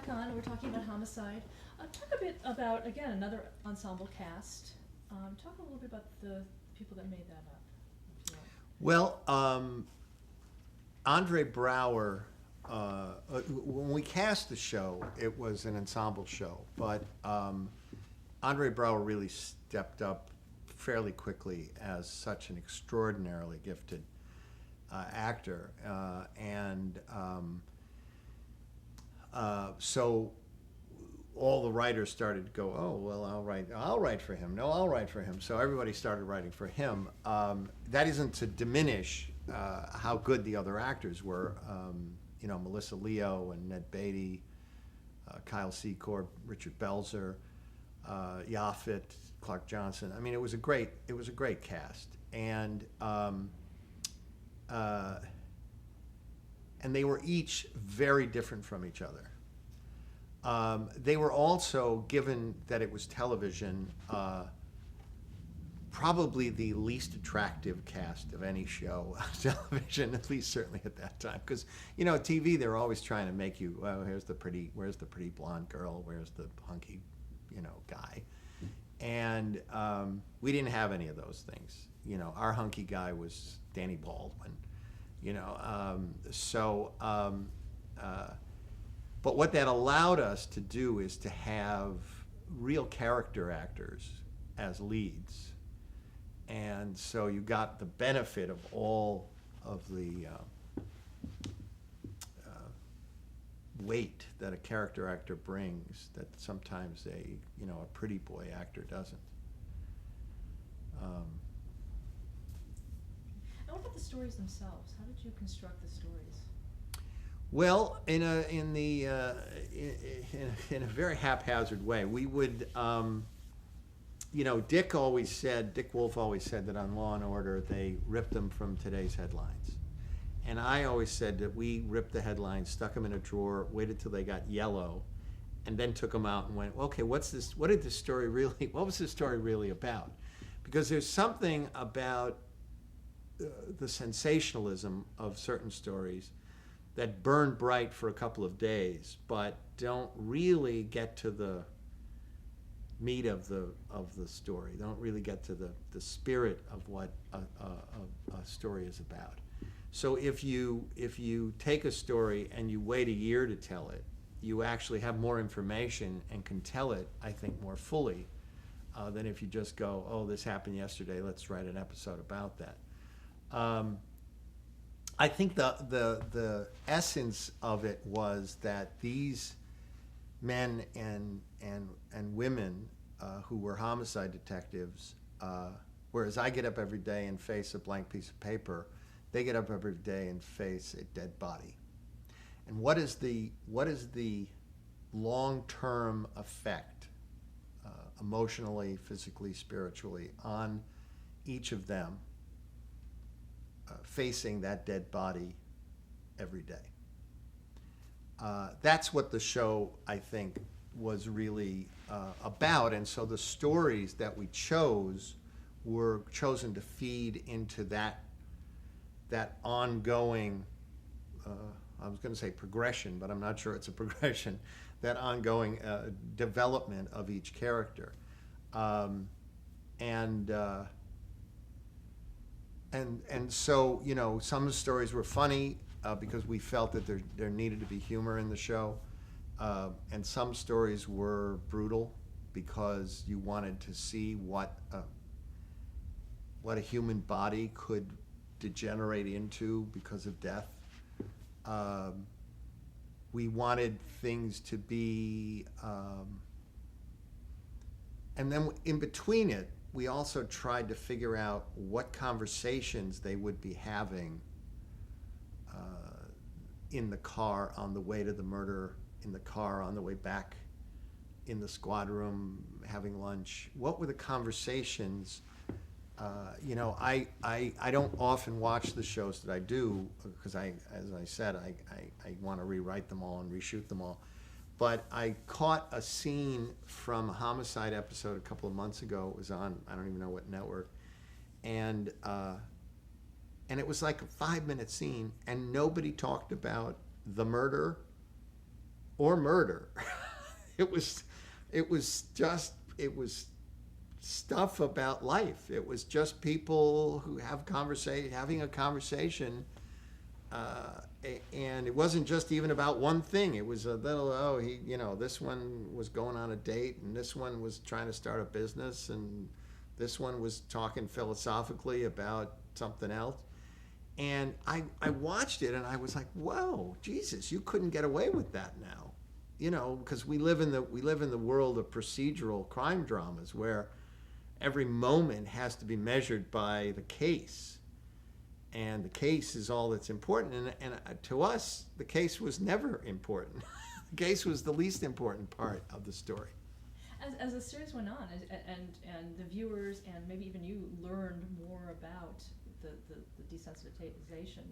back on. We're talking about Homicide. Talk a bit about, again, another ensemble cast. Talk a little bit about the people that made that up. If you want. Well, Andre Braugher, when we cast the show, it was an ensemble show, but Andre Braugher really stepped up fairly quickly as such an extraordinarily gifted actor, so all the writers started to go, oh, well, I'll write for him. No, I'll write for him. So everybody started writing for him. That isn't to diminish how good the other actors were. Melissa Leo and Ned Beatty, Kyle Secor, Richard Belzer, Yaphet, Clark Johnson. I mean, it was a great cast, and they were each very different from each other. They were also, given that it was television, probably the least attractive cast of any show on television, at least certainly at that time. Because, TV, they're always trying to make you, where's the pretty blonde girl, where's the hunky, guy. And we didn't have any of those things. Our hunky guy was Danny Baldwin, but what that allowed us to do is to have real character actors as leads. And so you got the benefit of all of the weight that a character actor brings that sometimes a pretty boy actor doesn't. And what about the stories themselves? How did you construct the stories? Well, in a very haphazard way, we would, Dick Wolf always said that on Law and Order they ripped them from today's headlines, and I always said that we ripped the headlines, stuck them in a drawer, waited till they got yellow, and then took them out and went, okay, what was this story really about? Because there's something about the sensationalism of certain stories that burn bright for a couple of days, but don't really get to the meat of the story. Don't really get to the spirit of what a story is about. So if you take a story and you wait a year to tell it, you actually have more information and can tell it, I think, more fully than if you just go, oh, this happened yesterday, let's write an episode about that. I think the essence of it was that these men and women who were homicide detectives, whereas I get up every day and face a blank piece of paper, they get up every day and face a dead body. And what is the long-term effect, emotionally, physically, spiritually, on each of them facing that dead body every day? That's what the show, I think, was really about. And so the stories that we chose were chosen to feed into that ongoing, I was going to say progression, but I'm not sure it's a progression, that ongoing development of each character. And so, some of the stories were funny because we felt that there needed to be humor in the show. And some stories were brutal because you wanted to see what a human body could degenerate into because of death. We wanted things to be, and then in between it, we also tried to figure out what conversations they would be having in the car on the way to the murder, in the car on the way back, in the squad room having lunch. What were the conversations? I don't often watch the shows that I do because as I said, I want to rewrite them all and reshoot them all. But I caught a scene from a Homicide episode a couple of months ago. It was on, I don't even know what network. And it was like a 5-minute scene, and nobody talked about the murder or murder. It was stuff about life. It was just people who having a conversation, and it wasn't just even about one thing. It was a little, this one was going on a date, and this one was trying to start a business, and this one was talking philosophically about something else. And I watched it, and I was like, whoa, Jesus, you couldn't get away with that now. Because we live in the world of procedural crime dramas where every moment has to be measured by the case, and the case is all that's important. And to us, the case was never important. The case was the least important part of the story. As the series went on, and the viewers and maybe even you learned more about the desensitization,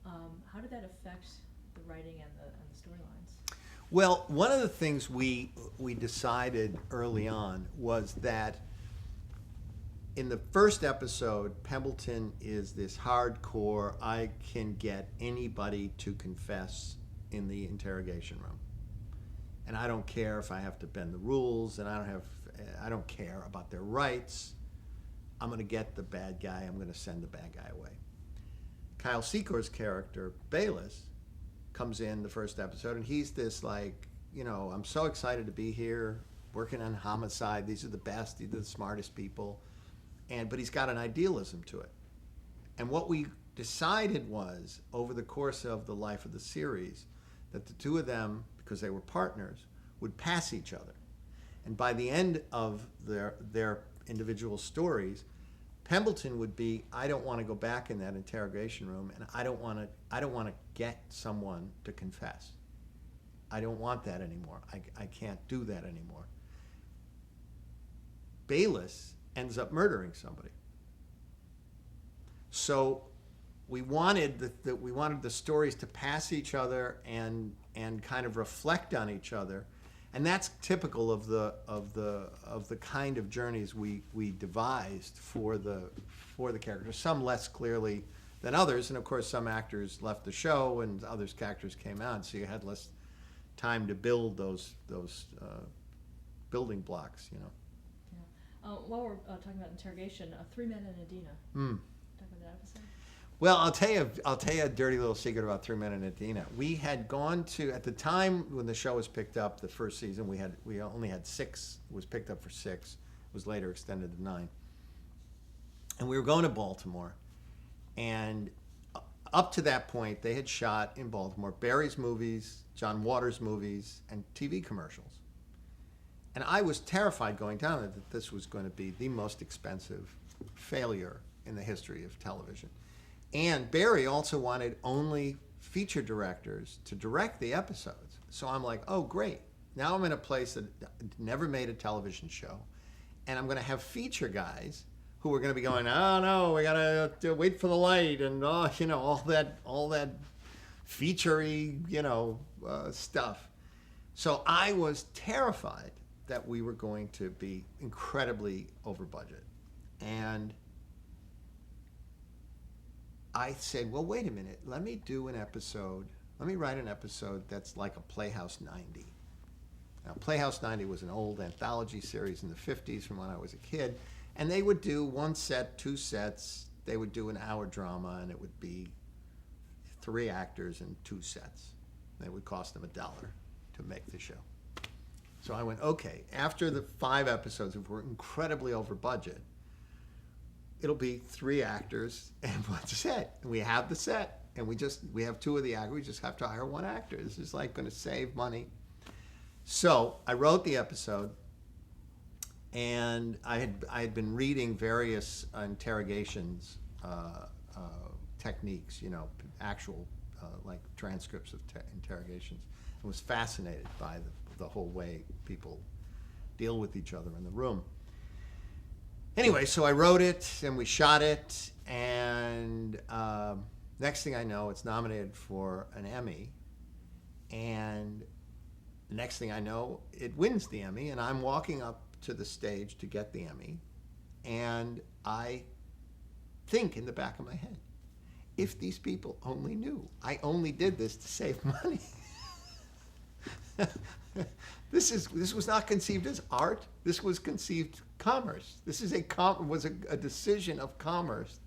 how did that affect the writing and the storylines? Well, one of the things we decided early on was that in the first episode, Pembleton is this hardcore, I can get anybody to confess in the interrogation room. And I don't care if I have to bend the rules, and I don't care about their rights. I'm going to get the bad guy. I'm going to send the bad guy away. Kyle Secor's character, Bayless, comes in the first episode, and he's this I'm so excited to be here, working on Homicide. These are the best. These are the smartest people. But he's got an idealism to it. And what we decided was, over the course of the life of the series, that the two of them, because they were partners, would pass each other. And by the end of their individual stories, Pembleton would be, I don't want to go back in that interrogation room, and I don't want to get someone to confess. I don't want that anymore. I can't do that anymore. Bayless ends up murdering somebody. So we wanted the stories to pass each other and kind of reflect on each other, and that's typical of the kind of journeys we devised for the characters. Some less clearly than others, and of course some actors left the show and others characters came out, so you had less time to build those building blocks. Yeah. While we're talking about interrogation, 3 Men and Adina. Talk about that episode. Well, I'll tell you a dirty little secret about 3 Men and Adina. We had gone to, at the time when the show was picked up, the first season, we only had 6. It was picked up for 6. It was later extended to 9. And we were going to Baltimore, and up to that point, they had shot in Baltimore Barry's movies, John Waters' movies, and TV commercials. And I was terrified going down there that this was going to be the most expensive failure in the history of television. And Barry also wanted only feature directors to direct the episodes. So I'm like, oh, great. Now I'm in a place that never made a television show, and I'm going to have feature guys who are going to be going, oh, no, we got to wait for the light and, all that feature-y, stuff. So I was terrified that we were going to be incredibly over budget. And I said, well, wait a minute. Let me write an episode that's like a Playhouse 90. Now, Playhouse 90 was an old anthology series in the 50s from when I was a kid. And they would do 1 set, 2 sets. They would do an hour drama, and it would be 3 actors and 2 sets. It would cost them $1 to make the show. So I went, okay, after the 5 episodes, if we're incredibly over budget, it'll be 3 actors and 1 set. And we have the set, and we have 2 of the actors. We just have to hire 1 actor. This is like going to save money. So I wrote the episode, and I had been reading various interrogations techniques, actual like transcripts of interrogations. I was fascinated by the whole way people deal with each other in the room. Anyway, so I wrote it, and we shot it, and next thing I know, it's nominated for an Emmy, and the next thing I know, it wins the Emmy, and I'm walking up to the stage to get the Emmy, and I think in the back of my head, if these people only knew, I only did this to save money. This was not conceived as art. This was conceived commerce. This is a decision of commerce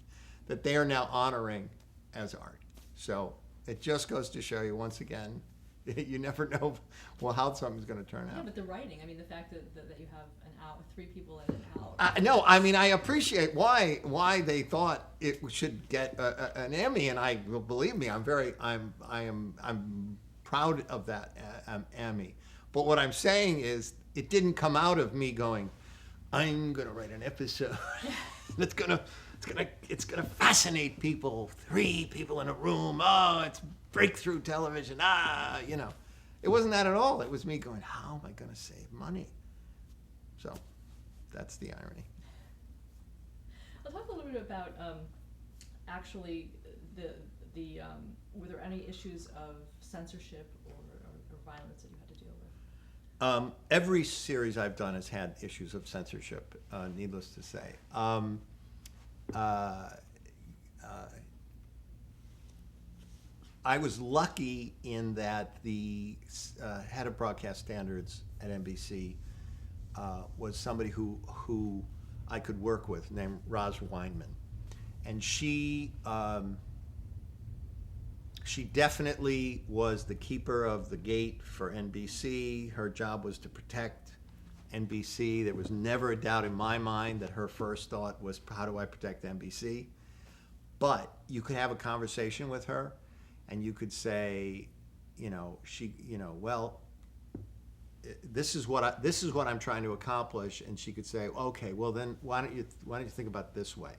that they are now honoring as art. So it just goes to show you once again, you never know how something's going to turn out. Yeah, but the writing, I mean, the fact that you have an hour, 3 people in an hour. No, I mean, I appreciate why they thought it should get an Emmy, and believe me, I'm proud of that Emmy. But what I'm saying is, it didn't come out of me going, I'm gonna write an episode that's gonna fascinate people. 3 people in a room. Oh, it's breakthrough television. It wasn't that at all. It was me going, how am I gonna save money? So, that's the irony. I'll talk a little bit about actually the were there any issues of censorship or violence that you had to deal with? Every series I've done has had issues of censorship, needless to say. I was lucky in that the head of broadcast standards at NBC was somebody who I could work with, named Roz Weinman, and she definitely was the keeper of the gate for NBC. Her job was to protect NBC. There was never a doubt in my mind that her first thought was, how do I protect NBC? But you could have a conversation with her, and you could say, well, this is what I'm trying to accomplish, and she could say, okay, well then why don't you think about it this way?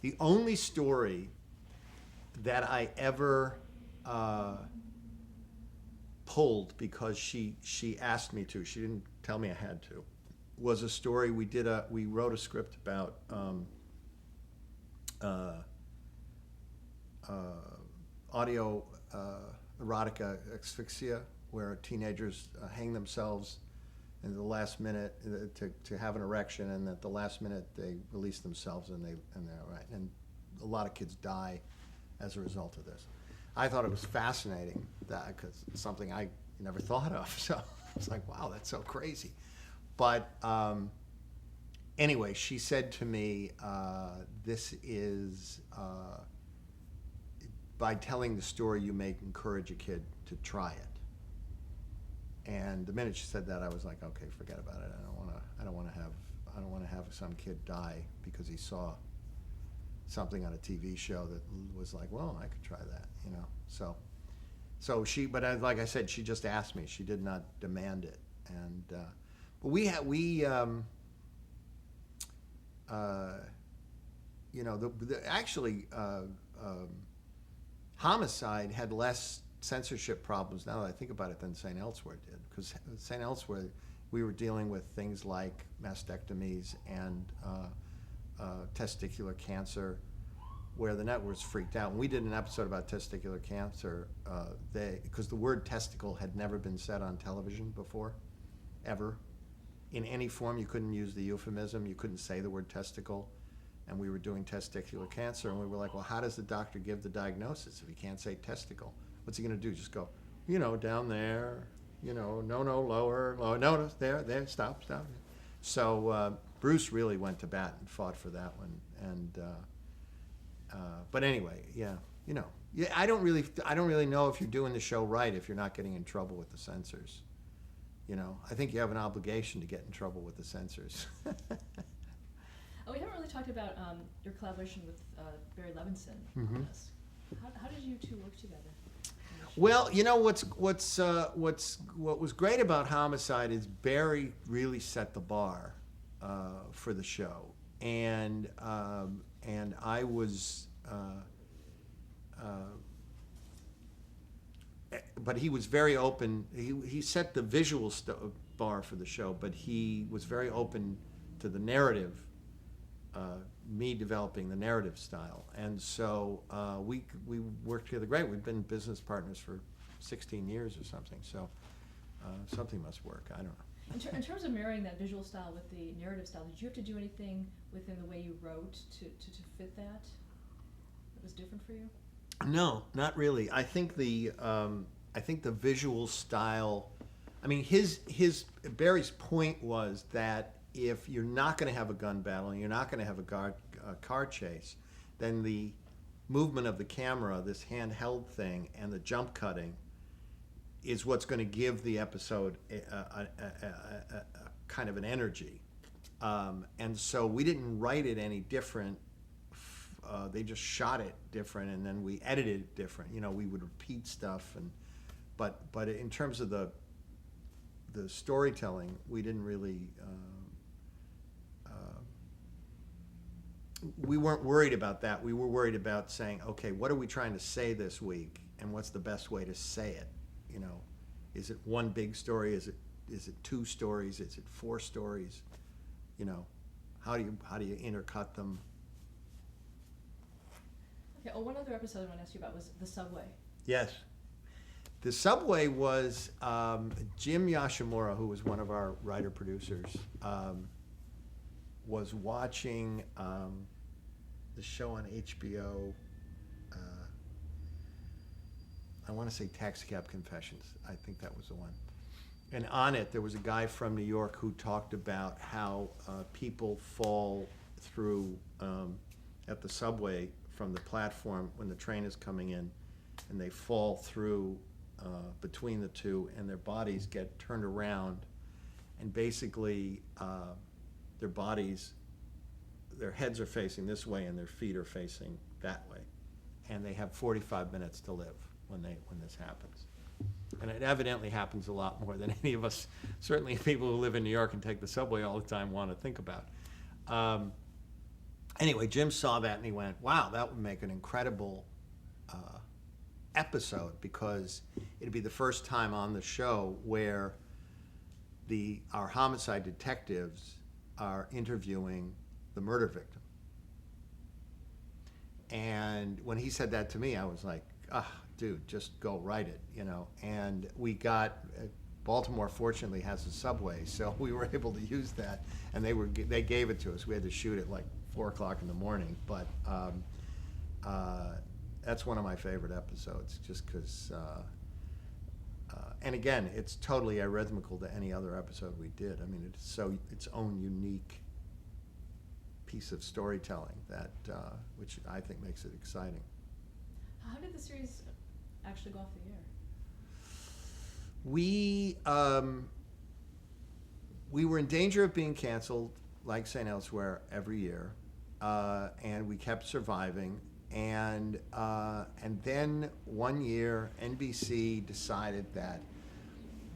The only story that I ever pulled because she asked me to, she didn't tell me I had to, was a story we wrote a script about audio erotica asphyxia, where teenagers hang themselves in the last minute to have an erection, and at the last minute they release themselves and they're right, and a lot of kids die as a result of this. I thought it was fascinating because it's something I never thought of. So I was like, wow, that's so crazy. But anyway, she said to me, this is, by telling the story, you may encourage a kid to try it. And the minute she said that, I was like, okay, forget about it. I don't want to have some kid die because he saw something on a TV show that was like, well, I could try that, So she, but like I said, she just asked me. She did not demand it, and Homicide had less censorship problems, now that I think about it, than St. Elsewhere did, because St. Elsewhere we were dealing with things like mastectomies and testicular cancer, where the networks freaked out. When we did an episode about testicular cancer, because the word testicle had never been said on television before, ever. In any form, you couldn't use the euphemism, you couldn't say the word testicle, and we were doing testicular cancer, and we were like, well, how does the doctor give the diagnosis if he can't say testicle? What's he gonna do, just go, down there, no, lower, no, there, stop. So Bruce really went to bat and fought for that one, and but anyway, I don't really know if you're doing the show right if you're not getting in trouble with the censors. I think you have an obligation to get in trouble with the censors. We haven't really talked about your collaboration with Barry Levinson on this. How did you two work together? Well, what was great about Homicide is Barry really set the bar for the show, and I was, but he was very open. He set the visual bar for the show, but he was very open to the narrative. Me developing the narrative style, and so we worked together great. We've been business partners for 16 years or something, so something must work. I don't know. In terms of marrying that visual style with the narrative style, did you have to do anything within the way you wrote to fit that was different for you? No, not really. I think the visual style. I mean, Barry's point was that if you're not going to have a gun battle and you're not going to have a car chase, then the movement of the camera, this handheld thing, and the jump cutting is what's going to give the episode a kind of an energy. And so we didn't write it any different. They just shot it different, and then we edited it different. You know, we would repeat stuff, but in terms of the storytelling, we didn't really. We weren't worried about that. We were worried about saying, okay, what are we trying to say this week, and what's the best way to say it? You know, is it one big story? Is it two stories? Is it four stories? You know, how do you intercut them? Okay. Oh, one other episode I want to ask you about was the subway. Yes. The subway was Jim Yashimura, who was one of our writer-producers, was watching the show on HBO. I want to say Taxi Cab Confessions. I think that was the one. And on it, there was a guy from New York who talked about how people fall through at the subway from the platform when the train is coming in, and they fall through between the two, and their bodies get turned around, and basically their heads are facing this way and their feet are facing that way, and they have 45 minutes to live when this happens. And it evidently happens a lot more than any of us, certainly people who live in New York and take the subway all the time, want to think about. Anyway, Jim saw that and he went, wow, that would make an incredible episode, because it'd be the first time on the show where our homicide detectives are interviewing the murder victim. And when he said that to me, I was like, dude, just go write it, you know. And we got Baltimore fortunately has a subway, so we were able to use that, and they gave it to us. We had to shoot it like 4 o'clock in the morning, but that's one of my favorite episodes, just because. And again, it's totally arithmetical to any other episode we did. I mean, it's its own unique piece of storytelling that, which I think makes it exciting. How did the series actually go off the air? We were in danger of being canceled, like St. Elsewhere, every year, and we kept surviving. And then one year, NBC decided that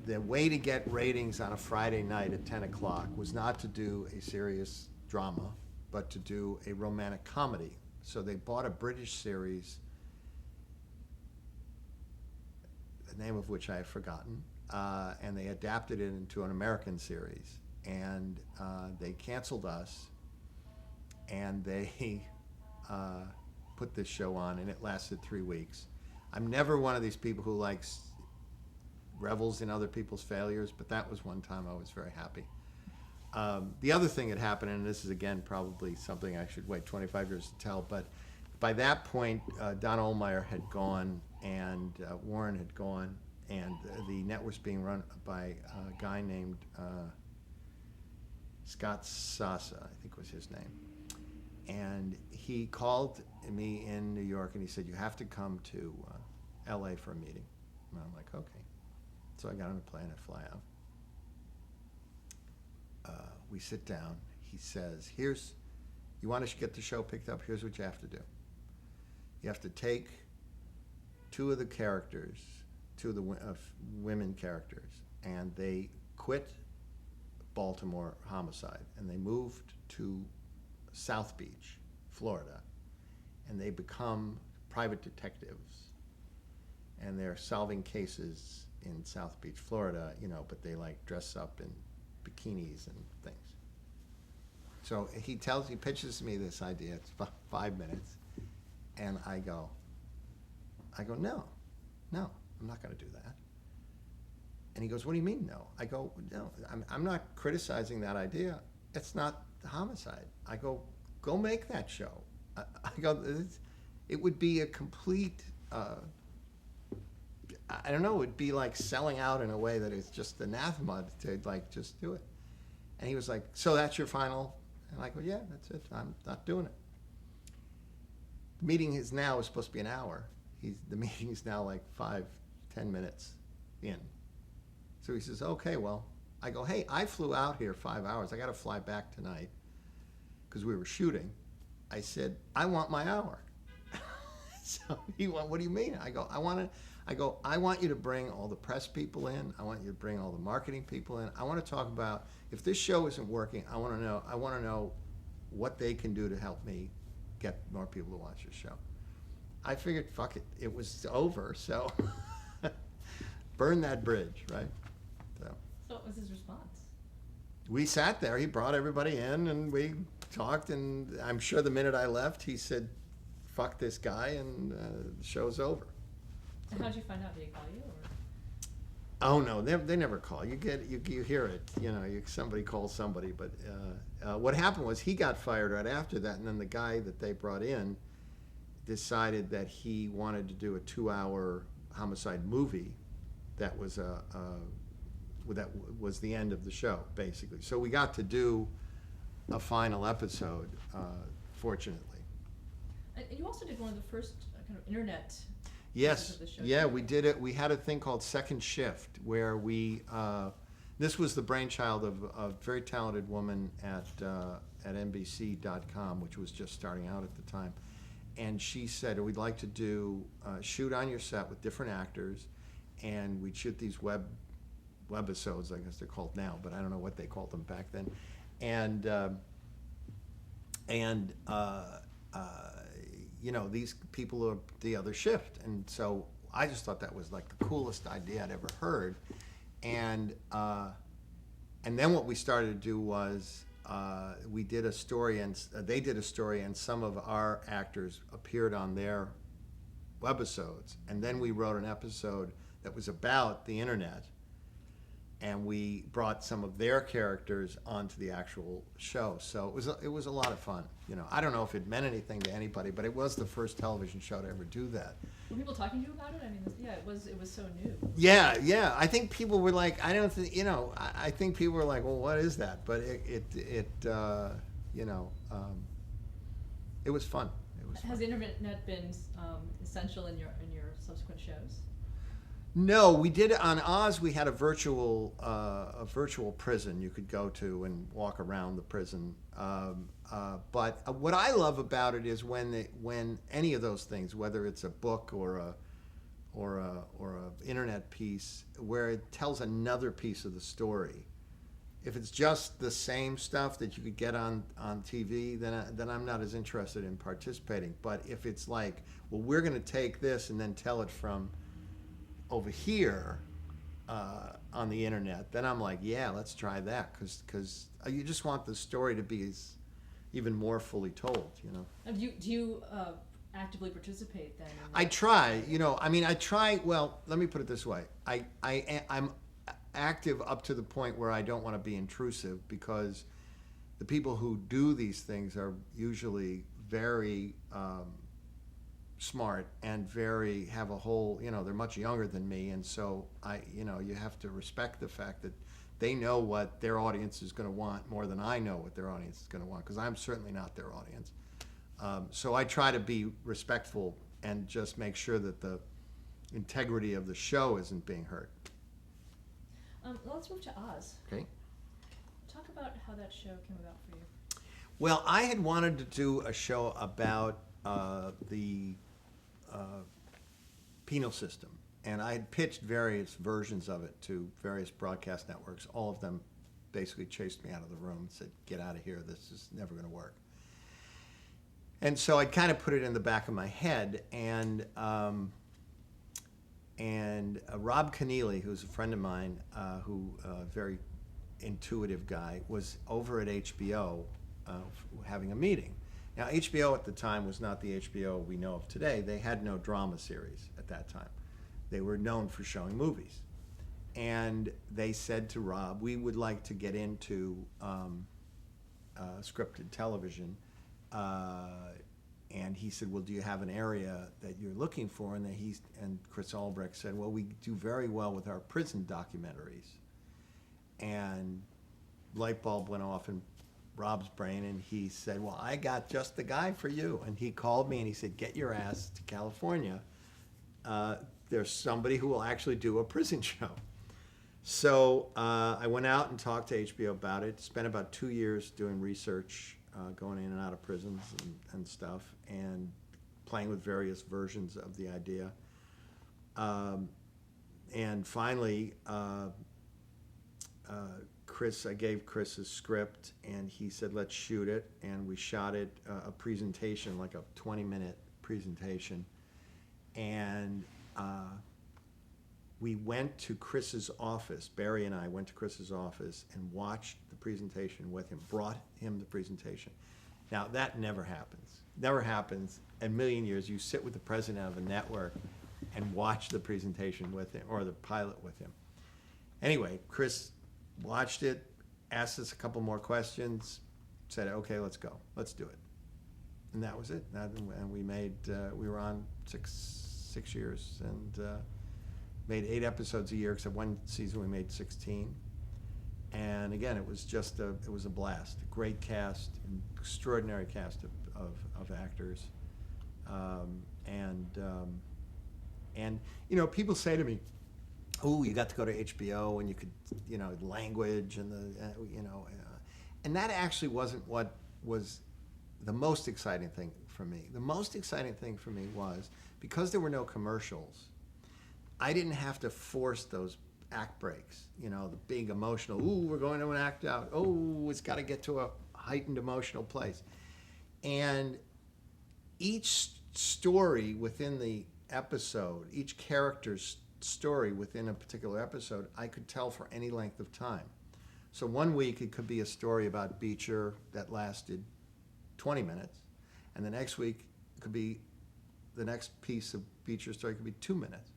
the way to get ratings on a Friday night at 10 o'clock was not to do a serious drama, but to do a romantic comedy. So they bought a British series, the name of which I have forgotten, and they adapted it into an American series. And they canceled us, and they put this show on, and it lasted 3 weeks. I'm never one of these people who revels in other people's failures, but that was one time I was very happy. The other thing that happened, and this is again probably something I should wait 25 years to tell, but by that point, Don Ohlmeyer had gone, and Warren had gone, and the net was being run by a guy named Scott Sasa, I think was his name. And he called me in New York, and he said, you have to come to LA for a meeting. And I'm like, okay. So I got on a plane, I fly out. We sit down. He says, you want to get the show picked up? Here's what you have to do. You have to take two of the characters, two of the women characters, and they quit Baltimore Homicide, and they moved to South Beach, Florida, and they become private detectives, and they're solving cases in South Beach, Florida, you know, but they dress up in bikinis and things. So he pitches me this idea. It's 5 minutes, and I go, no, I'm not going to do that. And he goes, what do you mean no? I go, no, I'm not criticizing that idea. It's not Homicide. I go make that show. I go, it would be a complete I don't know, it would be like selling out in a way that is just anathema to like just do it. And he was like, so that's your final? And I go, yeah, that's it. I'm not doing it. The meeting is supposed to be an hour. The meeting is now like 5-10 minutes in. So he says, okay, well, I go, hey, I flew out here 5 hours. I got to fly back tonight because we were shooting. I said, I want my hour. So he went, what do you mean? I go, I want you to bring all the press people in. I want you to bring all the marketing people in. I want to talk about, if this show isn't working, I want to know what they can do to help me get more people to watch the show. I figured, fuck it, it was over, so burn that bridge, right? So what was his response? we sat there. He brought everybody in, and we talked. And I'm sure the minute I left, he said, "Fuck this guy," and the show's over. And how'd you find out? Did he call you? Or? Oh no, they never call. You hear it. Somebody calls somebody. But what happened was he got fired right after that, and then the guy that they brought in decided that he wanted to do a 2-hour Homicide movie. That was that was the end of the show, basically. So we got to do a final episode, fortunately. And you also did one of the first kind of internet. Yes, of the show yeah, too, we right? did it. We had a thing called Second Shift, where this was the brainchild of a very talented woman at NBC.com, which was just starting out at the time. And she said, we'd like to do shoot on your set with different actors, and we'd shoot these webisodes, I guess they're called now, but I don't know what they called them back then. These people are the other shift. And so I just thought that was like the coolest idea I'd ever heard. And then what we started to do was we did a story, and they did a story, and some of our actors appeared on their webisodes. And then we wrote an episode that was about the internet, and we brought some of their characters onto the actual show. So it was a lot of fun. I don't know if it meant anything to anybody, but it was the first television show to ever do that. Were people talking to you about it? I mean, it was so new. Yeah. I think people were like, I think people were like, well, what is that? But it was fun. Has the internet been essential in your subsequent shows? No, we did it on Oz. We had a virtual prison you could go to and walk around the prison. But what I love about it is when any of those things, whether it's a book or a internet piece, where it tells another piece of the story. If it's just the same stuff that you could get on TV, then I'm not as interested in participating. But if it's like, well, we're going to take this and then tell it from over here on the internet, then I'm like, yeah, let's try that, because you just want the story to be even more fully told, Do you actively participate then? I try, I try. Well, let me put it this way: I'm active up to the point where I don't want to be intrusive, because the people who do these things are usually very smart and have a whole, they're much younger than me, and so you have to respect the fact that they know what their audience is going to want more than I know what their audience is going to want, because I'm certainly not their audience. So I try to be respectful and just make sure that the integrity of the show isn't being hurt. Let's move to Oz. Okay. Talk about how that show came about for you. Well, I had wanted to do a show about the penal system, and I had pitched various versions of it to various broadcast networks. All of them basically chased me out of the room and said, "Get out of here, this is never going to work." And so I kind of put it in the back of my head, and Rob Keneally, who's a friend of mine, who a very intuitive guy, was over at HBO having a meeting. Now, HBO at the time was not the HBO we know of today. They had no drama series at that time. They were known for showing movies. And they said to Rob, we would like to get into scripted television. and he said, well, do you have an area that you're looking for? And Chris Albrecht said, well, we do very well with our prison documentaries. And light bulb went off in Rob's brain, and he said, well, I got just the guy for you. And he called me and he said, get your ass to California. There's somebody who will actually do a prison show. So I went out and talked to HBO about it, spent about 2 years doing research, going in and out of prisons and stuff, and playing with various versions of the idea. And finally, I gave Chris a script, and he said, let's shoot it. And we shot it, a presentation, like a 20-minute presentation. And we went to Chris's office. Barry and I went to Chris's office and watched the presentation with him, brought him the presentation. Now, that never happens. Never happens in a million years. You sit with the president of a network and watch the presentation with him, or the pilot with him. Anyway, Chris watched it, asked us a couple more questions, said, okay, let's go. Let's do it. And that was it. And we were on six years, and made 8 episodes a year, except one season we made 16. And again, it was a blast. A great cast, an extraordinary cast of actors. And people say to me, oh, you got to go to HBO and you could, language and and that actually wasn't what was the most exciting thing for me. The most exciting thing for me was, because there were no commercials, I didn't have to force those act breaks, the big emotional, ooh, we're going to an act out, oh, it's got to get to a heightened emotional place. And each story within the episode, each character's story within a particular episode, I could tell for any length of time. So one week it could be a story about Beecher that lasted 20 minutes, and the next week it could be, the next piece of Beecher's story could be 2 minutes.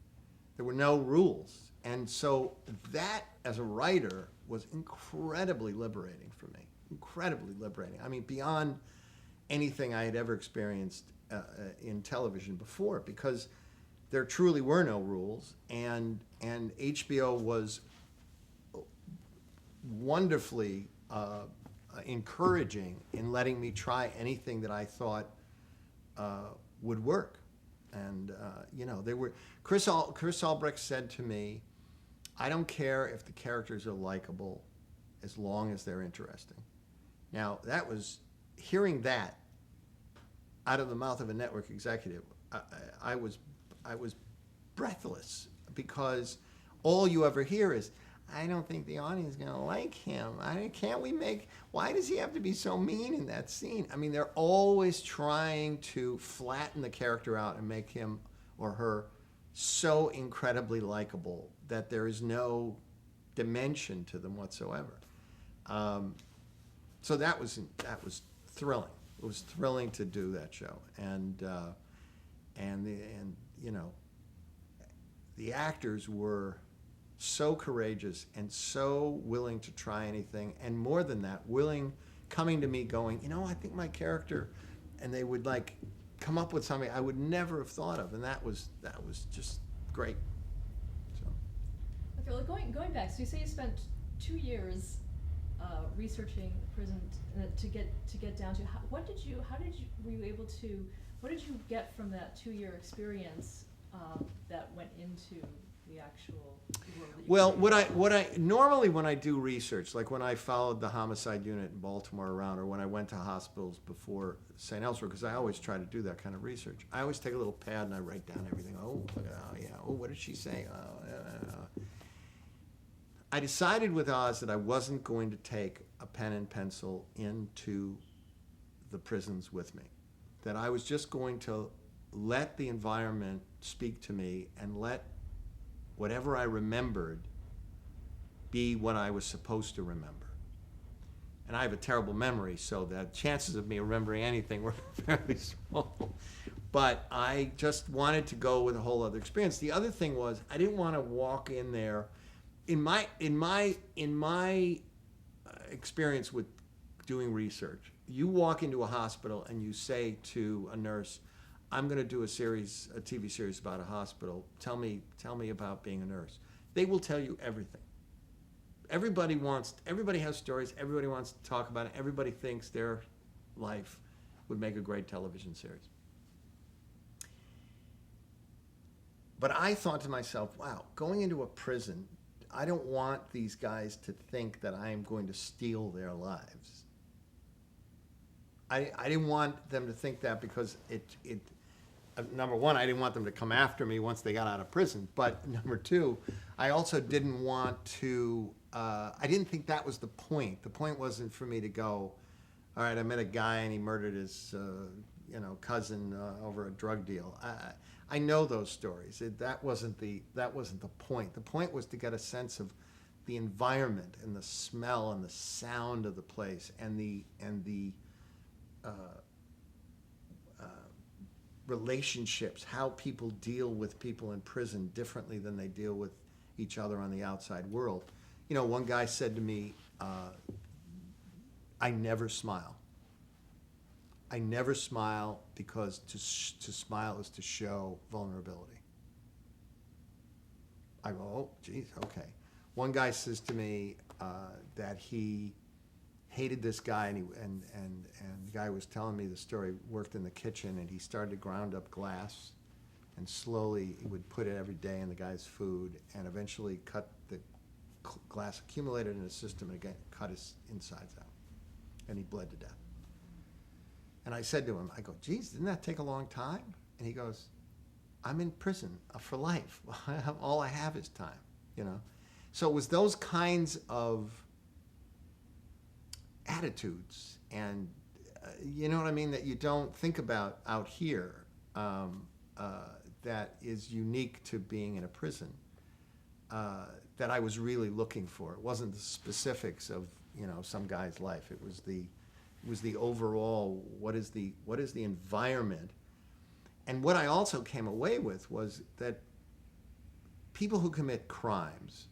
There were no rules. And so that, as a writer, was incredibly liberating for me. Incredibly liberating. I mean, beyond anything I had ever experienced in television before, because there truly were no rules, and HBO was wonderfully encouraging in letting me try anything that I thought would work. And they were. Chris Albrecht said to me, I don't care if the characters are likable as long as they're interesting. Now, that was, hearing that out of the mouth of a network executive, I was breathless, because all you ever hear is, I don't think the audience is going to like him. Why does he have to be so mean in that scene? I mean, they're always trying to flatten the character out and make him or her so incredibly likable that there is no dimension to them whatsoever. So that was thrilling. It was thrilling to do that show, and the actors were so courageous and so willing to try anything, and more than that, coming to me going, I think my character, and they would come up with something I would never have thought of, and that was just great. So. Okay, well, going back, so you say you spent 2 years researching prison to get down to what did you get from that 2-year experience that went into the actual world that you Well, created? what I normally, when I do research, like when I followed the homicide unit in Baltimore around, or when I went to hospitals before St. Elsewhere, because I always try to do that kind of research, I always take a little pad and I write down everything. Oh yeah. Oh, what did she say? I decided with Oz that I wasn't going to take a pen and pencil into the prisons with me. That I was just going to let the environment speak to me and let whatever I remembered be what I was supposed to remember. And I have a terrible memory, so the chances of me remembering anything were fairly small. But I just wanted to go with a whole other experience. The other thing was, I didn't want to walk in there. In my experience with doing research. You walk into a hospital and you say to a nurse, I'm going to do a TV series about a hospital. Tell me about being a nurse. They will tell you everything. Everybody has stories. Everybody wants to talk about it. Everybody thinks their life would make a great television series. But I thought to myself, wow, going into a prison, I don't want these guys to think that I am going to steal their lives. I didn't want them to think that because number one, I didn't want them to come after me once they got out of prison. But number two, I also didn't want to, I didn't think that was the point. The point wasn't for me to go, all right, I met a guy and he murdered his cousin over a drug deal. I know those stories. That wasn't the point. The point was to get a sense of the environment and the smell and the sound of the place and the relationships, how people deal with people in prison differently than they deal with each other on the outside world. One guy said to me, I never smile. I never smile because to smile is to show vulnerability. I go, oh, geez, okay. One guy says to me that he hated this guy, and the guy was telling me the story, worked in the kitchen, and he started to ground up glass, and slowly he would put it every day in the guy's food, and eventually cut the glass, accumulated in his system, and again cut his insides out, and he bled to death. And I said to him, I go, geez, didn't that take a long time? And he goes, I'm in prison for life. All I have is time, So it was those kinds of attitudes and, you know what I mean, that you don't think about out here, that is unique to being in a prison, that I was really looking for. It wasn't the specifics of, some guy's life. It was the overall, what is the environment. And what I also came away with was that people who commit crimes,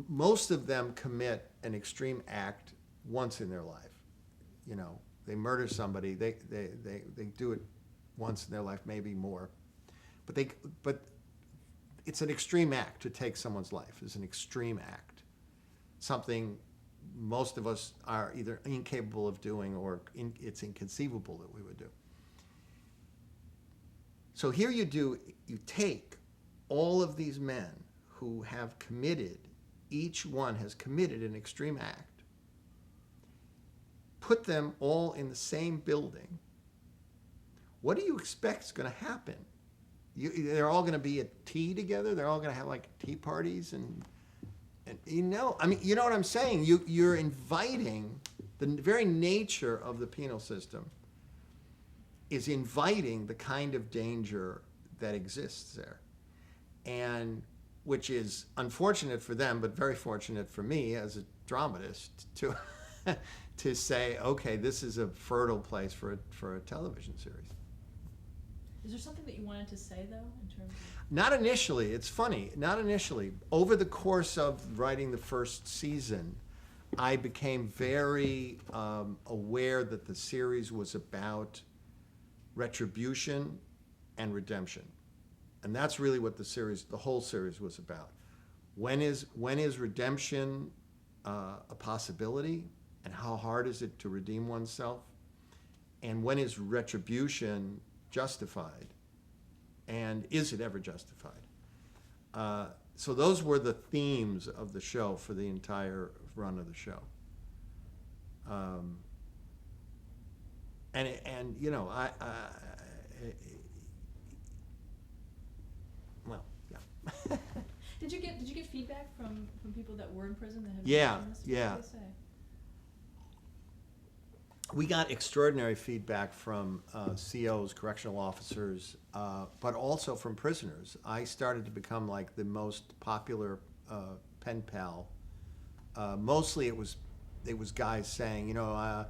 most of them commit an extreme act once in their life. They murder somebody, they do it once in their life, maybe more. But it's an extreme act to take someone's life. It's an extreme act. Something most of us are either incapable of doing or it's inconceivable that we would do. So here you take all of these men who have committed, each one has committed an extreme act, put them all in the same building. What do you expect is going to happen? They're all going to be at tea together? They're all going to have like tea parties and you know what I'm saying? You're inviting, the very nature of the penal system is inviting the kind of danger that exists there. And which is unfortunate for them, but very fortunate for me as a dramatist to say, okay, this is a fertile place for a television series. Is there something that you wanted to say, though, in terms of... Not initially. It's funny. Not initially. Over the course of writing the first season, I became very aware that the series was about retribution and redemption. And that's really what the whole series was about. When is redemption a possibility? And how hard is it to redeem oneself? And when is retribution justified? And is it ever justified? So those were the themes of the show for the entire run of the show. And you know, well, yeah. Did you get feedback from people that were in prison that have Yeah, seen this? yeah. What did they say? We got extraordinary feedback from COs, correctional officers, but also from prisoners. I started to become like the most popular pen pal. Mostly it was guys saying, I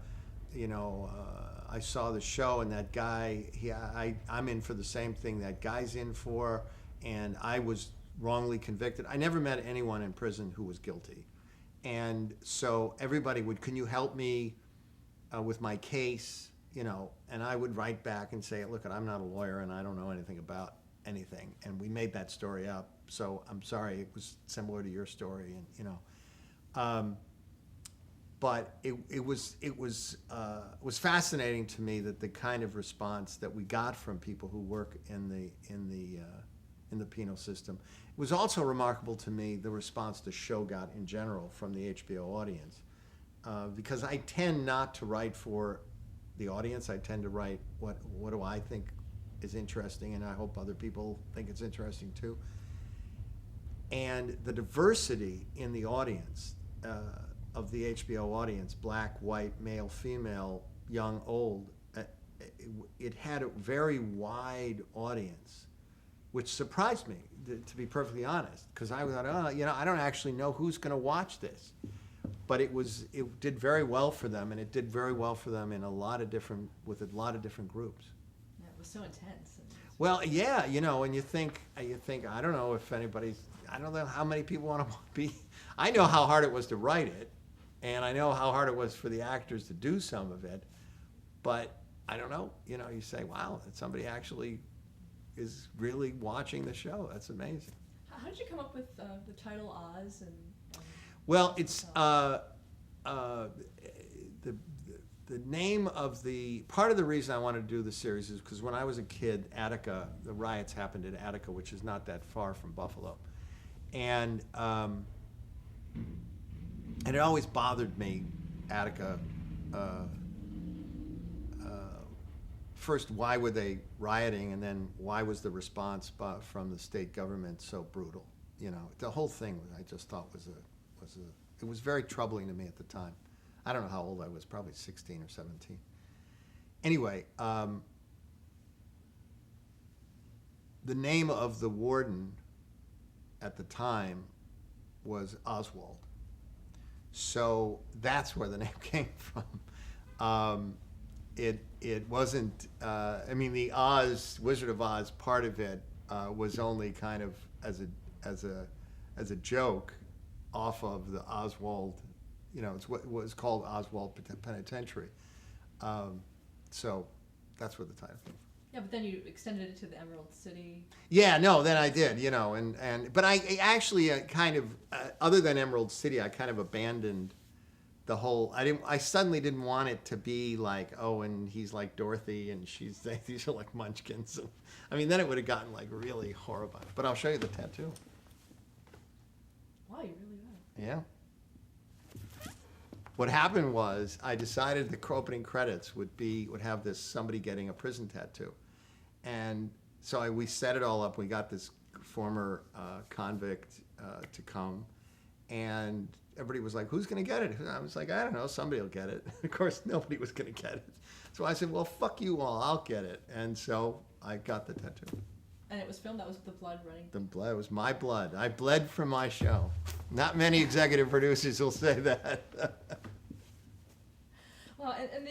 saw the show and that guy, I'm in for the same thing that guy's in for, and I was wrongly convicted. I never met anyone in prison who was guilty. And so everybody would, can you help me with my case? You know, and I would write back and say, look, I'm not a lawyer and I don't know anything about anything. And we made that story up. So I'm sorry, it was similar to your story. And, you know, but it was fascinating to me that the kind of response that we got from people who work in the penal system. It was also remarkable to me the response the show got in general from the HBO audience, because I tend not to write for the audience. I tend to write what do I think is interesting, and I hope other people think it's interesting too. And the diversity in the audience, of the HBO audience, black, white, male, female, young, old, it had a very wide audience, which surprised me, to be perfectly honest, because I thought, oh, you know, I don't actually know who's going to watch this. But it did very well for them, and it did very well for them in with a lot of different groups. Yeah, it was so intense. Well, yeah, you know, and you think, I don't know if I don't know how many people want to be. I know how hard it was to write it, and I know how hard it was for the actors to do some of it, but I don't know, you know, you say, wow, that somebody actually is really watching the show. That's amazing. How did you come up with the title Oz? Well, it's the name of part of the reason I wanted to do the series is because when I was a kid, Attica, the riots happened in Attica, which is not that far from Buffalo, and it always bothered me, Attica. First, why were they rioting, and then why was the response from the state government so brutal? You know, the whole thing I just thought it was very troubling to me at the time. I don't know how old I was, probably 16 or 17. Anyway, the name of the warden at the time was Oswald. So that's where the name came from. It wasn't, I mean, the Oz, Wizard of Oz part of it was only kind of as a joke off of the Oswald, you know, it's what was called Oswald Penitentiary. So that's where the title came from. Yeah, but then you extended it to the Emerald City. Yeah, no, then I did, you know, but I actually kind of, other than Emerald City, I kind of abandoned the whole. I suddenly didn't want it to be like, oh, and he's like Dorothy, and these are like munchkins. I mean, then it would have gotten like really horrible. But I'll show you the tattoo. Wow, you really are. Yeah. What happened was I decided the opening credits would have this somebody getting a prison tattoo, and so we set it all up. We got this former convict to come, and everybody was like, "Who's going to get it?" I was like, "I don't know. Somebody will get it." Of course, nobody was going to get it. So I said, "Well, fuck you all. I'll get it." And so I got the tattoo. And it was filmed. That was the blood running. The blood was my blood. I bled from my show. Not many executive producers will say that. Well, and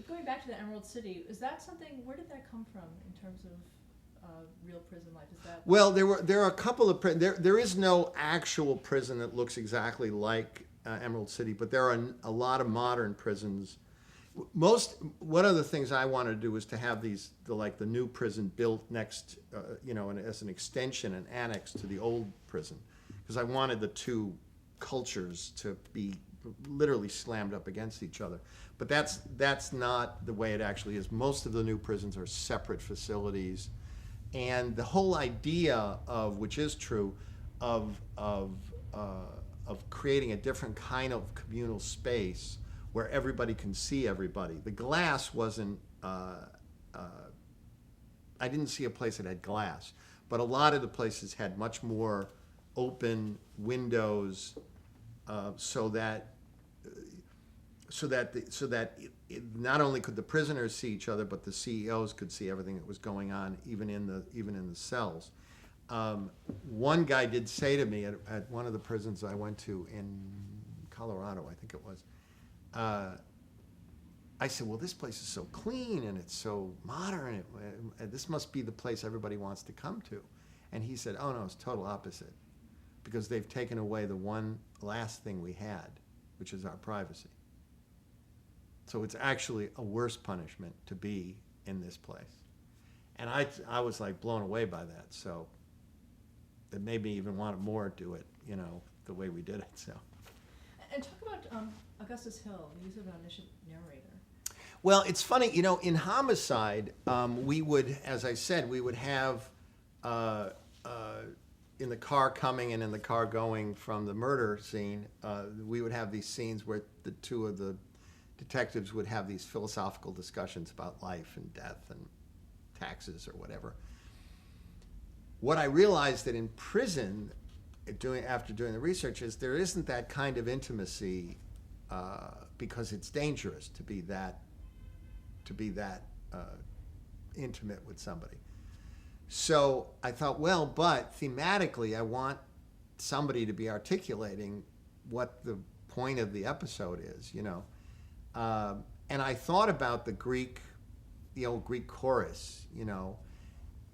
going back to the Emerald City, is that something? Where did that come from in terms of real prison life? Is that? Well, there are a couple of there is no actual prison that looks exactly like Emerald City, but there are a lot of modern prisons. One of the things I wanted to do was to have the new prison built next, as an extension, an annex to the old prison, because I wanted the two cultures to be literally slammed up against each other. But that's not the way it actually is. Most of the new prisons are separate facilities, and the whole idea of, which is true, of creating a different kind of communal space where everybody can see everybody. The glass wasn't, I didn't see a place that had glass, but a lot of the places had much more open windows, so that not only could the prisoners see each other, but the CEOs could see everything that was going on, even in the cells. One guy did say to me at one of the prisons I went to in Colorado, I think it was, I said, well, this place is so clean and it's so modern. This must be the place everybody wants to come to. And he said, oh no, it's total opposite. because they've taken away the one last thing we had, which is our privacy. So it's actually a worse punishment to be in this place. And I was like blown away by that. So it made me even want to more do it, you know, the way we did it. So. And talk about Augustus Hill, the use of an omniscient narrator. Well, it's funny, you know, in Homicide, we would, as I said, we would have in the car coming and in the car going from the murder scene, we would have these scenes where the two of the detectives would have these philosophical discussions about life and death and taxes or whatever. What I realized that in prison, after doing the research, is there isn't that kind of intimacy because it's dangerous to be that intimate with somebody. So I thought, well, but thematically, I want somebody to be articulating what the point of the episode is, you know. And I thought about the old Greek chorus, you know,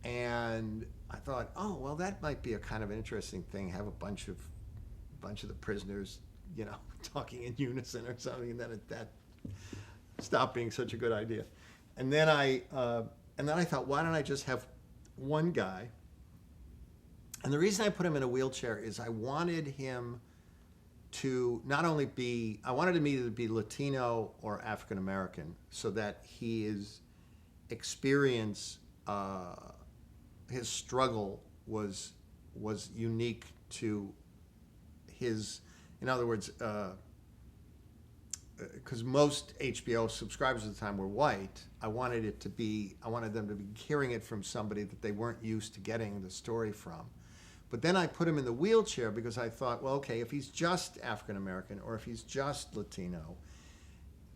and I thought, oh, well, that might be a kind of interesting thing. Have a bunch of the prisoners, you know, talking in unison or something, and then that stopped being such a good idea. And then I thought, why don't I just have one guy? And the reason I put him in a wheelchair is I wanted him to not only I wanted him either to be Latino or African American, so that his experience, his struggle was unique to his. In other words, because most HBO subscribers at the time were white, I wanted them to be hearing it from somebody that they weren't used to getting the story from. But then I put him in the wheelchair because I thought, well, okay, if he's just African American or if he's just Latino,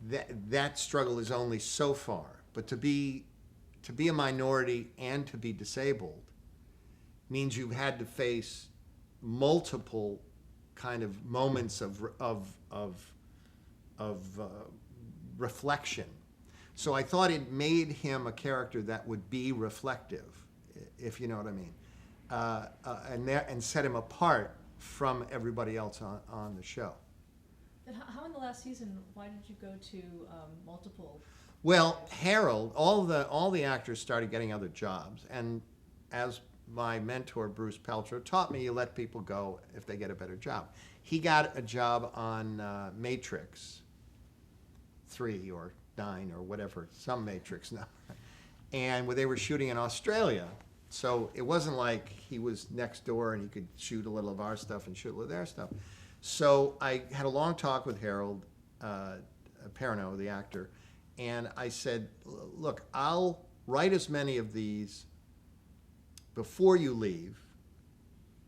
that struggle is only so far. But to be a minority and to be disabled means you've had to face multiple kind of moments of reflection. So I thought it made him a character that would be reflective, if you know what I mean, and set him apart from everybody else on the show. And how in the last season, why did you go to multiple? Well, Harold, all the actors started getting other jobs, and as my mentor Bruce Peltro taught me, you let people go if they get a better job. He got a job on Matrix 3 or 9 or whatever, some Matrix now, and where they were shooting in Australia. So it wasn't like he was next door and he could shoot a little of our stuff and shoot a little of their stuff. So I had a long talk with Harold Perrineau, the actor, and I said, look, I'll write as many of these before you leave,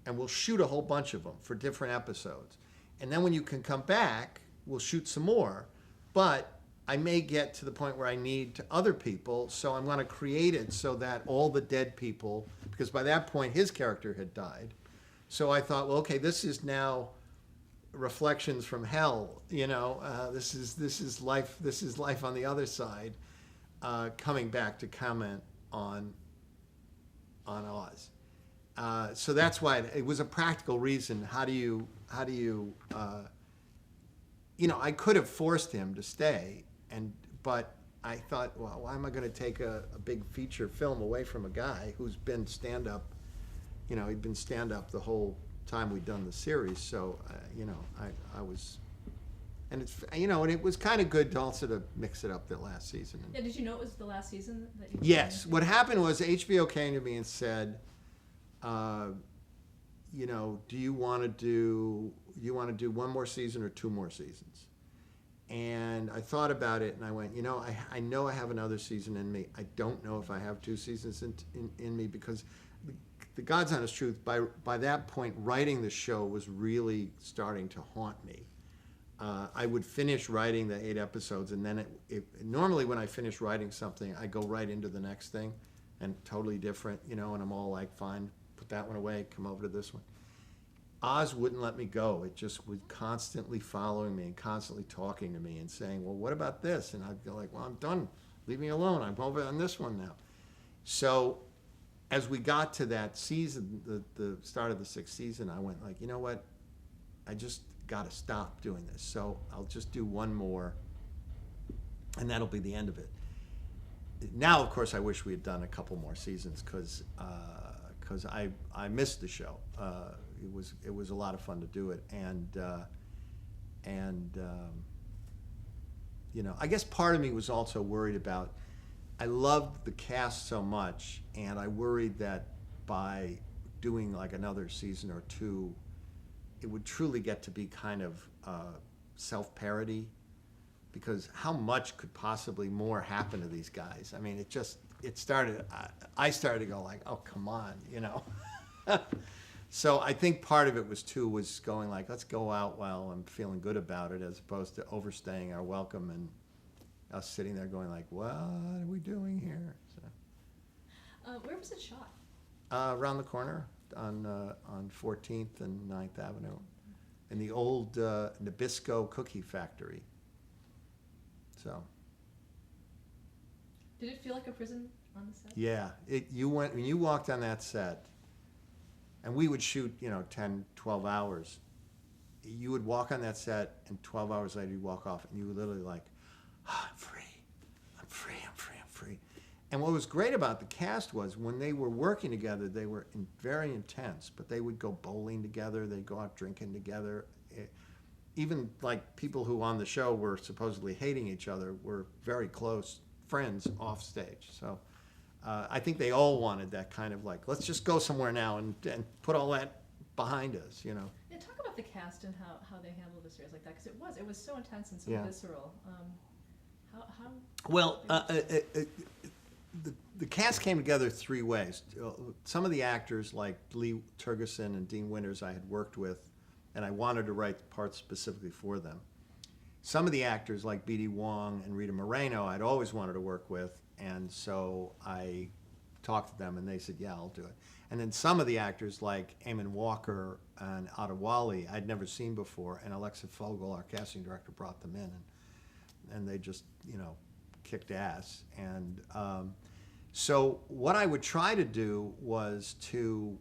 and we'll shoot a whole bunch of them for different episodes. And then when you can come back, we'll shoot some more. But I may get to the point where I need other people, so I'm going to create it so that all the dead people, because by that point his character had died. So I thought, well, okay, this is now reflections from hell, you know. This is life on the other side, coming back to comment on Oz. So that's why it was a practical reason. How do you you know, I could have forced him to stay, but I thought, well, why am I going to take a big feature film away from a guy who's been stand-up, you know, he'd been stand-up the whole time we'd done the series. So, you know, I was, and it's, you know, and it was kind of good to also to mix it up the last season. Yeah, did you know it was the last season that you? Yes. What happened was HBO came to me and said, you know, do you want to do one more season or 2 more seasons? And I thought about it and I went, you know, I know I have another season in me. I don't know if I have 2 seasons in me, because the God's honest truth, by that point, writing the show was really starting to haunt me. I would finish writing the 8 episodes, and then normally when I finish writing something, I go right into the next thing, and totally different, you know, and I'm all like, fine, put that one away, come over to this one. Oz wouldn't let me go. It just was constantly following me and constantly talking to me and saying, well, what about this? And I'd go like, well, I'm done. Leave me alone. I'm over on this one now. So as we got to that season, the start of the 6th season, I went like, you know what? I just got to stop doing this. So I'll just do one more, and that'll be the end of it. Now, of course, I wish we had done a couple more seasons because I missed the show. It was a lot of fun to do it, and you know, I guess part of me was also worried about. I loved the cast so much, and I worried that by doing like another season or two, it would truly get to be kind of self-parody, because how much could possibly more happen to these guys? I mean, I started to go like, oh, come on, you know. So I think part of it was going like, let's go out while I'm feeling good about it, as opposed to overstaying our welcome and us sitting there going like, what are we doing here? So, where was it shot? around the corner on 14th and 9th Avenue, in the old Nabisco cookie factory. So. Did it feel like a prison on the set? Yeah, when you walked on that set, and we would shoot, 10, 12 hours. You would walk on that set, and 12 hours later you'd walk off, and you were literally like, oh, I'm free. And what was great about the cast was when they were working together, they were very intense, but they would go bowling together, they'd go out drinking together. Even like people who on the show were supposedly hating each other were very close friends off stage. So I think they all wanted that kind of like, let's just go somewhere now and put all that behind us, Yeah, talk about the cast and how they handled the series like that, because it was so intense and so visceral. Well, the cast came together 3 ways. Some of the actors, like Lee Tergesen and Dean Winters, I had worked with, and I wanted to write parts specifically for them. Some of the actors, like B.D. Wong and Rita Moreno, I'd always wanted to work with, and so I talked to them, and they said, yeah, I'll do it. And then some of the actors, like Eamon Walker and Adewale, I'd never seen before, and Alexa Fogel, our casting director, brought them in, and they just, kicked ass. And so what I would try to do was to,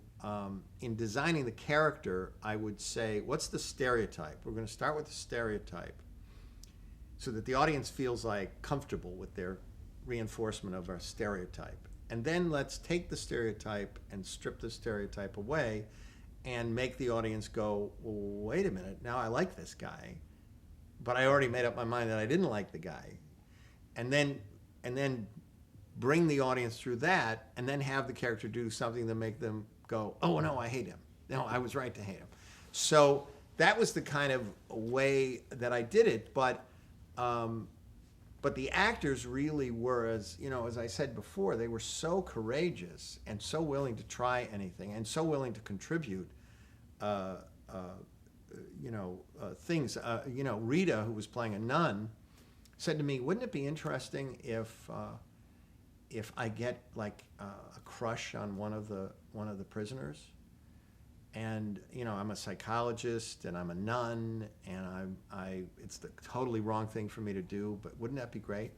in designing the character, I would say, what's the stereotype? We're going to start with the stereotype so that the audience feels like comfortable with their reinforcement of our stereotype. And then let's take the stereotype and strip the stereotype away and make the audience go, well, wait a minute, now I like this guy, but I already made up my mind that I didn't like the guy. And then bring the audience through that, and then have the character do something to make them go, oh, no, I hate him. No, I was right to hate him. So that was the kind of way that I did it, but the actors really were, as I said before, they were so courageous and so willing to try anything and so willing to contribute things. Rita, who was playing a nun, said to me, wouldn't it be interesting if I get like a crush on one of the prisoners? And I'm a psychologist and I'm a nun, and it's the totally wrong thing for me to do, but wouldn't that be great?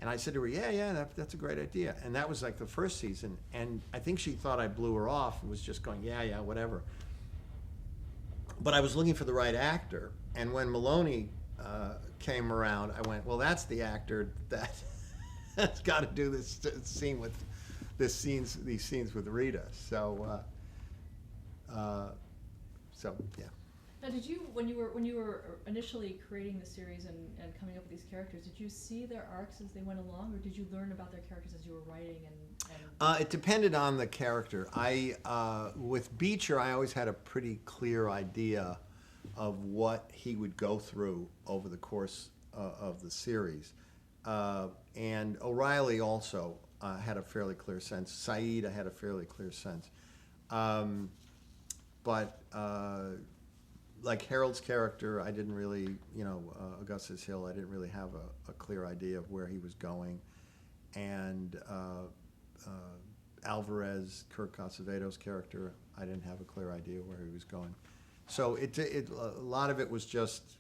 And I said to her, yeah, that's a great idea. And that was like the first season, and I think she thought I blew her off and was just going, yeah, whatever. But I was looking for the right actor, and when Maloney came around, I went, well, that's the actor that's got to do this scene with these scenes with Rita. So yeah. Now, did you, when you were initially creating the series and coming up with these characters, did you see their arcs as they went along, or did you learn about their characters as you were writing? It depended on the character. With Beecher, I always had a pretty clear idea of what he would go through over the course of the series. And O'Reilly also had a fairly clear sense. Saeed, I had a fairly clear sense. But like Harold's character, I didn't really, Augustus Hill, I didn't really have a clear idea of where he was going. And Alvarez, Kirk Casaveto's character, I didn't have a clear idea where he was going. So a lot of it was just,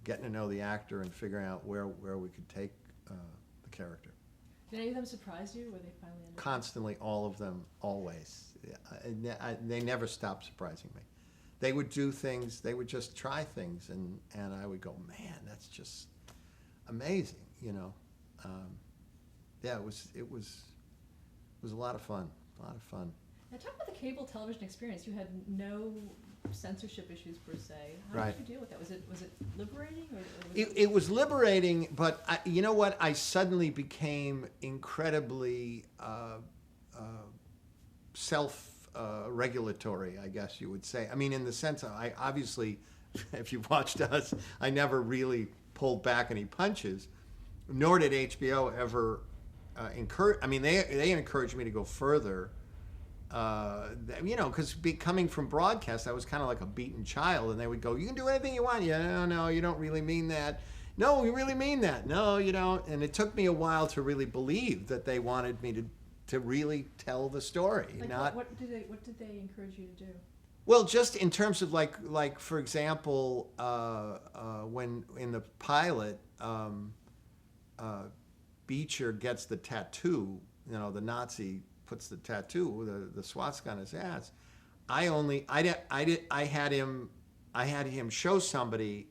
getting to know the actor and figuring out where we could take the character. Did any of them surprise you, or they finally ended up? Constantly, all of them, always. They never stopped surprising me. They would do things, they would just try things, and I would go, man, that's just amazing, you know. Yeah, it was a lot of fun, Now talk about the cable television experience. You had no censorship issues per se. How Right. did you deal with that? Was it liberating, or was It was liberating, but you know what? I suddenly became incredibly self-regulatory, I guess you would say. I mean, in the sense, I obviously, if you've watched us, I never really pulled back any punches, nor did HBO ever encourage. I mean, they encouraged me to go further. You know, because coming from broadcast, I was kind of like a beaten child, and they would go, "You can do anything you want." Yeah, no, you don't really mean that. No, we really mean that. No, you don't. And it took me a while to really believe that they wanted me to really tell the story. like, Not what did they encourage you to do? well, just in terms of like for example, when in the pilot, Beecher gets the tattoo. You know, the Nazi puts the tattoo, the swastika on his ass. I had him show somebody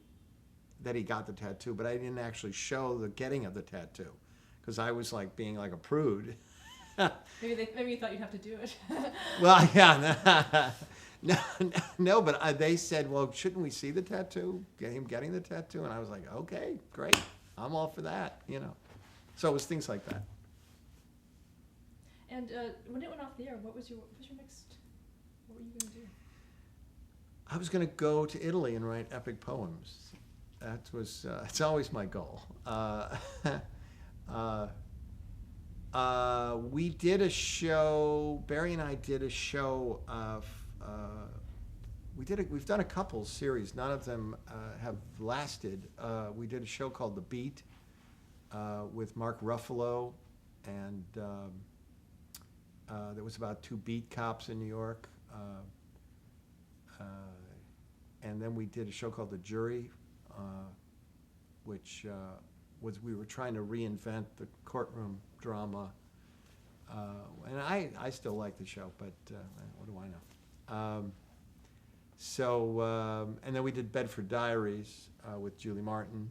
that he got the tattoo, but I didn't actually show the getting of the tattoo, because I was like being like a prude. Maybe you thought you'd have to do it. Well, yeah, no, but they said, well, shouldn't we see the tattoo? Get him getting the tattoo, and I was like, okay, great, I'm all for that, you know. So it was things like that. And when it went off the air, what was your next? What were you going to do? I was going to go to Italy and write epic poems. That was it's always my goal. We did a show. Barry and I did a show. We've done a couple series. None of them have lasted. We did a show called The Beat with Mark Ruffalo, and there was about 2 beat cops in New York. And then we did a show called The Jury, which we were trying to reinvent the courtroom drama. And I still like the show, but what do I know? And then we did Bedford Diaries with Julie Martin,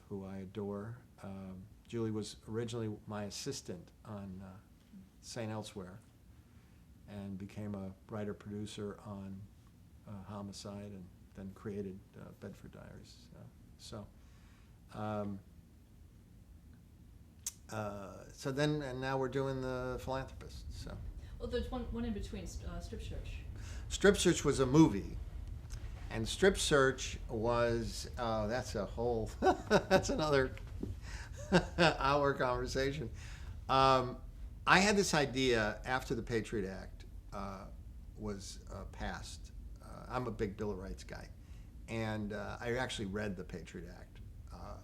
who I adore. Julie was originally my assistant on St. Elsewhere, and became a writer-producer on Homicide, and then created Bedford Diaries. So then, and now we're doing The Philanthropist. So. Well, there's one in between, Strip Search. Strip Search was a movie, and Strip Search was that's a whole that's another hour conversation. I had this idea after the Patriot Act was passed. I'm a big Bill of Rights guy, and I actually read the Patriot Act,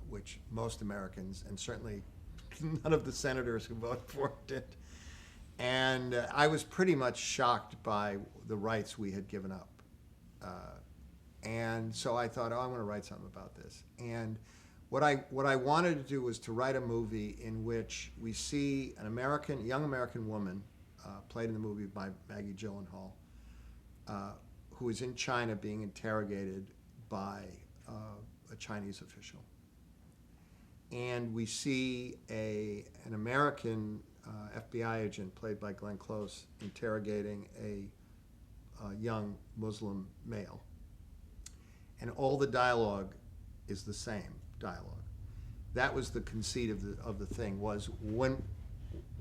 which most Americans, and certainly none of the senators who voted for it did. And I was pretty much shocked by the rights we had given up. And so I thought, I'm going to write something about this. And what I wanted to do was to write a movie in which we see a young American woman, played in the movie by Maggie Gyllenhaal, who is in China being interrogated by a Chinese official. And we see an American FBI agent, played by Glenn Close, interrogating a young Muslim male. And all the dialogue is the same dialogue. That was the conceit of the thing, was when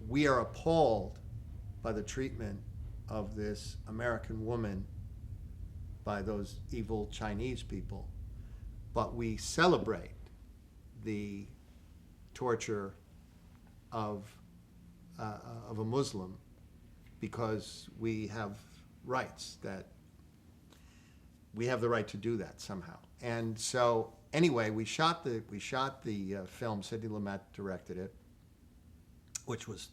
we are appalled by the treatment of this American woman by those evil Chinese people, but we celebrate the torture of a Muslim because we have rights, that we have the right to do that somehow. And so anyway, we shot the film. Sidney Lumet directed it, which was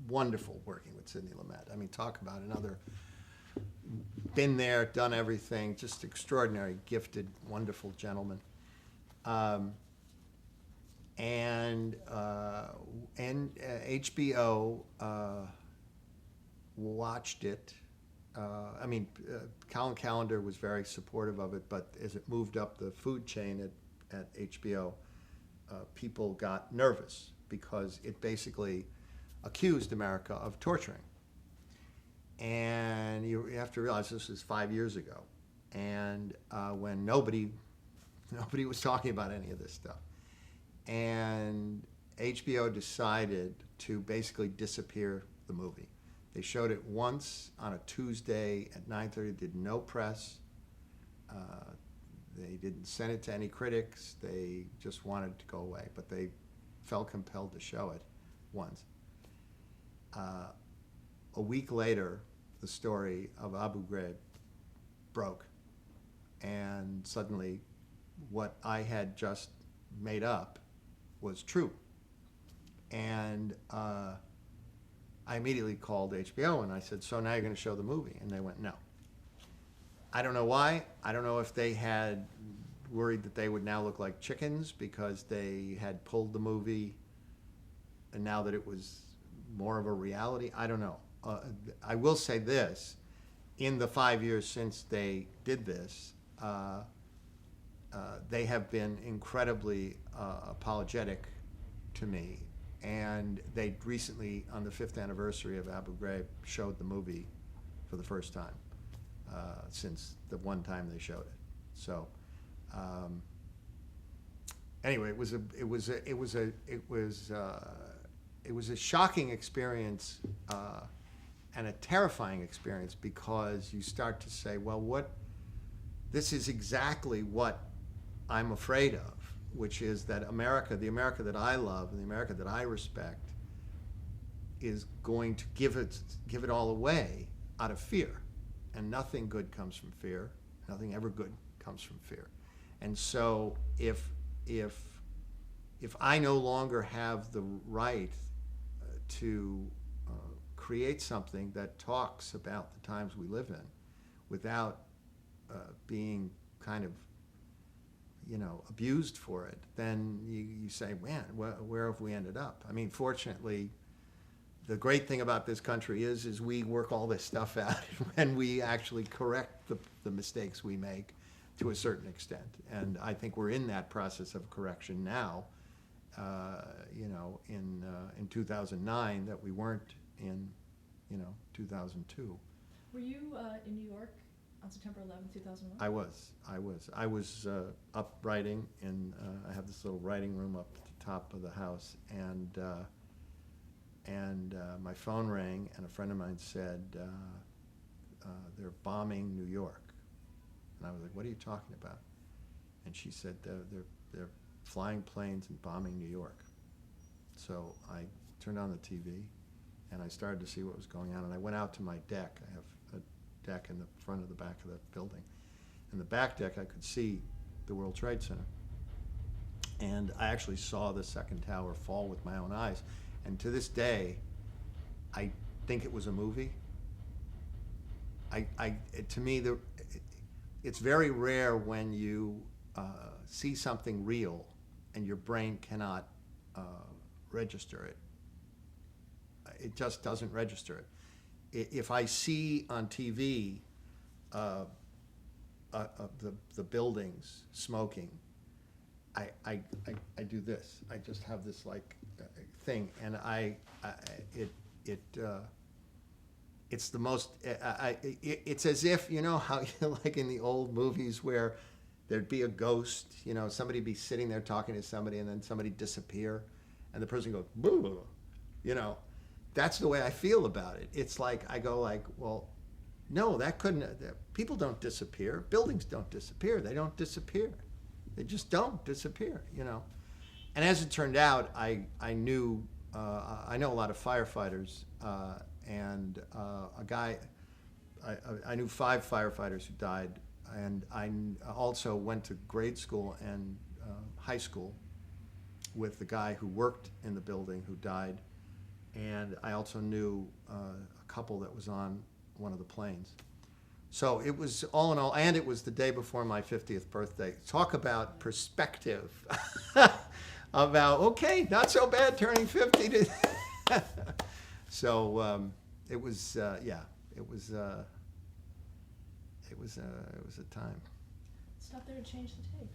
wonderful working with Sidney Lumet. I mean, talk about another, been there, done everything, just extraordinary, gifted, wonderful gentleman. and HBO watched it. Colin Callender was very supportive of it, but as it moved up the food chain at HBO, people got nervous because it basically accused America of torturing. And you have to realize this was 5 years ago, and when nobody was talking about any of this stuff. And HBO decided to basically disappear the movie. They showed it once on a Tuesday at 9:30, did no press. They didn't send it to any critics. They just wanted it to go away, but they felt compelled to show it once. A week later, the story of Abu Ghraib broke, and suddenly what I had just made up was true. And I immediately called HBO and I said, so now you're going to show the movie? And they went, no. I don't know why. I don't know if they had worried that they would now look like chickens because they had pulled the movie and now that it was more of a reality. I don't know. I will say this. In the 5 years since they did this, they have been incredibly apologetic to me. And they recently, on the 5th anniversary of Abu Ghraib, showed the movie for the first time since the one time they showed it. So, anyway, it was a shocking experience and a terrifying experience because you start to say, well, this is exactly what I'm afraid of. Which is that America, the America that I love and the America that I respect, is going to give it all away out of fear. And nothing good comes from fear. Nothing ever good comes from fear. And so if I no longer have the right to create something that talks about the times we live in without being kind of abused for it, then you say, man, where have we ended up? I mean, fortunately, the great thing about this country is we work all this stuff out and we actually correct the mistakes we make to a certain extent. And I think we're in that process of correction now, in 2009 that we weren't in, 2002. Were you in New York on September 11th, 2001? I was up writing, and I have this little writing room up at the top of the house, and my phone rang, and a friend of mine said, they're bombing New York. And I was like, what are you talking about? And she said, they're flying planes and bombing New York. So I turned on the TV, and I started to see what was going on, and I went out to my deck. I have a deck in the front of the back of the building. In the back deck, I could see the World Trade Center. And I actually saw the second tower fall with my own eyes. And to this day, I think it was a movie. To me, it's very rare when you see something real and your brain cannot register it. It just doesn't register it. If I see on TV the buildings smoking, I do this. I just have this like thing, and it's the most. It's as if how like in the old movies where there'd be a ghost. Somebody be sitting there talking to somebody, and then somebody disappear, and the person goes boo. That's the way I feel about it. It's like I go like, well, no, that couldn't. People don't disappear. Buildings don't disappear. They don't disappear. They just don't disappear. And as it turned out, I knew I know a lot of firefighters, and a guy. I knew 5 firefighters who died, and I also went to grade school and high school with the guy who worked in the building who died. And I also knew a couple that was on one of the planes. So it was all in all, and it was the day before my 50th birthday. Talk about perspective about, okay, not so bad turning 50 to. So it was, yeah, it was a time. Stop there to change the tape.